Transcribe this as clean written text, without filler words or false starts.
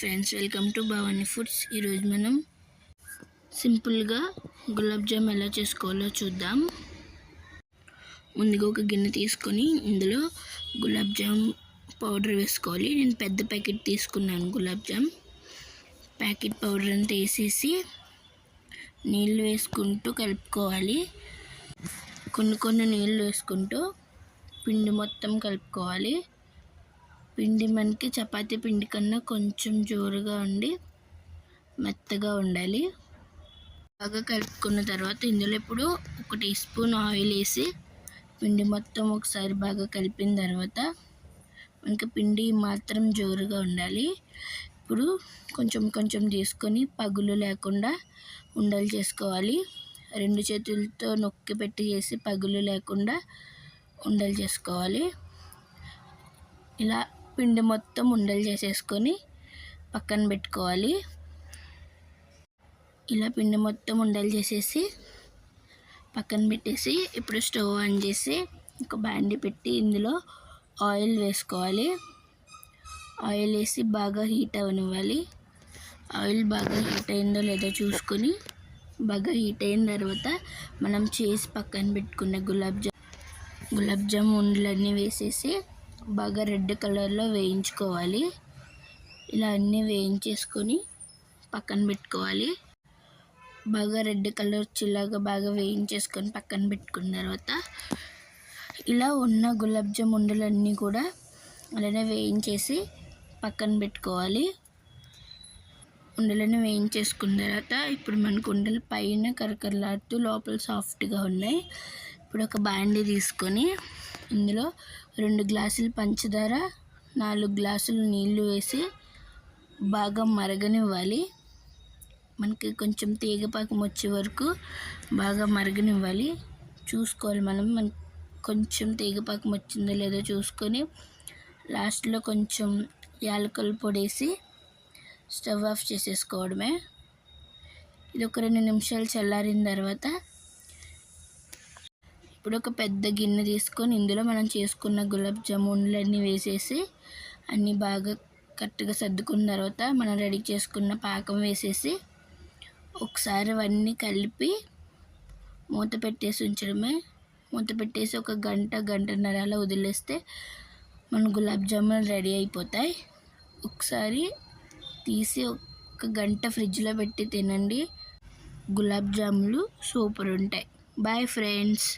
Friends, welcome to Bhavani foods. ఈరోజు మనం సింపుల్గా గులాబ్ జామ్ ఎలా చేసుకోవాలో చూద్దాం. ముందుగా ఒక గిన్నె తీసుకొని ఇందులో గులాబ్ జామ్ పౌడర్ వేసుకోవాలి. నేను పెద్ద ప్యాకెట్ తీసుకున్నాను. గులాబ్ జామ్ ప్యాకెట్ పౌడర్ అంతా వేసేసి నీళ్ళు వేసుకుంటూ కలుపుకోవాలి. కొన్ని నీళ్ళు వేసుకుంటూ పిండి మొత్తం కలుపుకోవాలి. పిండి మనకి చపాతీ పిండి కన్నా కొంచెం జోరుగా ఉండి మెత్తగా ఉండాలి. బాగా కలుపుకున్న తర్వాత ఇందులో ఇప్పుడు 1 టీ స్పూన్ ఆయిల్ వేసి పిండి మొత్తం ఒకసారి బాగా కలిపిన తర్వాత మనకి పిండి మాత్రం జోరుగా ఉండాలి. ఇప్పుడు కొంచెం తీసుకొని పగులు లేకుండా ఉండలు చేసుకోవాలి. 2 చేతులతో నొక్కి పెట్టి చేసి పగులు లేకుండా ఉండలు చేసుకోవాలి. ఇలా పిండి మొత్తం ఉండలు చేసేసుకొని పక్కన పెట్టుకోవాలి. ఇలా పిండి మొత్తం ఉండలు చేసేసి పక్కన పెట్టేసి ఇప్పుడు స్టవ్ ఆన్ చేసి ఒక బాండీ పెట్టి ఇందులో ఆయిల్ వేసుకోవాలి. ఆయిల్ వేసి బాగా హీట్ అవనివ్వాలి. ఆయిల్ బాగా హీట్ అయిందో లేదో చూసుకొని బాగా హీట్ అయిన తర్వాత మనం చేసి పక్కన పెట్టుకున్న గులాబ్ జామ్ ఉండలన్నీ వేసేసి బాగా రెడ్ కలర్లో వేయించుకోవాలి. ఇలా అన్నీ వేయించేసుకొని పక్కన పెట్టుకోవాలి. బాగా రెడ్ కలర్ వచ్చేలాగా బాగా వేయించేసుకొని పక్కన పెట్టుకున్న తర్వాత ఇలా ఉన్న గులాబ్ జామ్ ఉండలన్నీ కూడా అలానే వేయించేసి పక్కన పెట్టుకోవాలి. ఉండలను వేయించేసుకున్న తర్వాత ఇప్పుడు మనకు ఉండలు పైన కరకరలాడుతూ లోపల సాఫ్ట్గా ఉన్నాయి. ఇప్పుడు ఒక బాండీ తీసుకొని ఇందులో 2 గ్లాసులు పంచదార, 4 గ్లాసులు నీళ్లు వేసి బాగా మరగనివ్వాలి. మనకి కొంచెం తీగపాకం వచ్చే వరకు బాగా మరగనివ్వాలి. చూసుకోవాలి మనకి కొంచెం తీగపాకం వచ్చిందో లేదో చూసుకొని లాస్ట్లో కొంచెం యాలకుల పొడి వేసి స్టవ్ ఆఫ్ చేసేసుకోవడమే. ఇది ఒక 2 నిమిషాలు చల్లారిన తర్వాత ఇప్పుడు ఒక పెద్ద గిన్నె తీసుకొని ఇందులో మనం చేసుకున్న గులాబ్ జామున్లన్నీ వేసేసి అన్నీ బాగా కరెక్ట్గా సర్దుకున్న తర్వాత మనం రెడీ చేసుకున్న పాకం వేసేసి ఒకసారి అవన్నీ కలిపి మూత పెట్టేసి ఉంచడమే. మూత పెట్టేసి ఒక గంటన్నర అలా వదిలేస్తే మన గులాబ్ జామున్ రెడీ అయిపోతాయి. ఒకసారి తీసి 1 గంట ఫ్రిడ్జ్లో పెట్టి తినండి. గులాబ్ జాములు సూపర్ ఉంటాయి. Boy friends.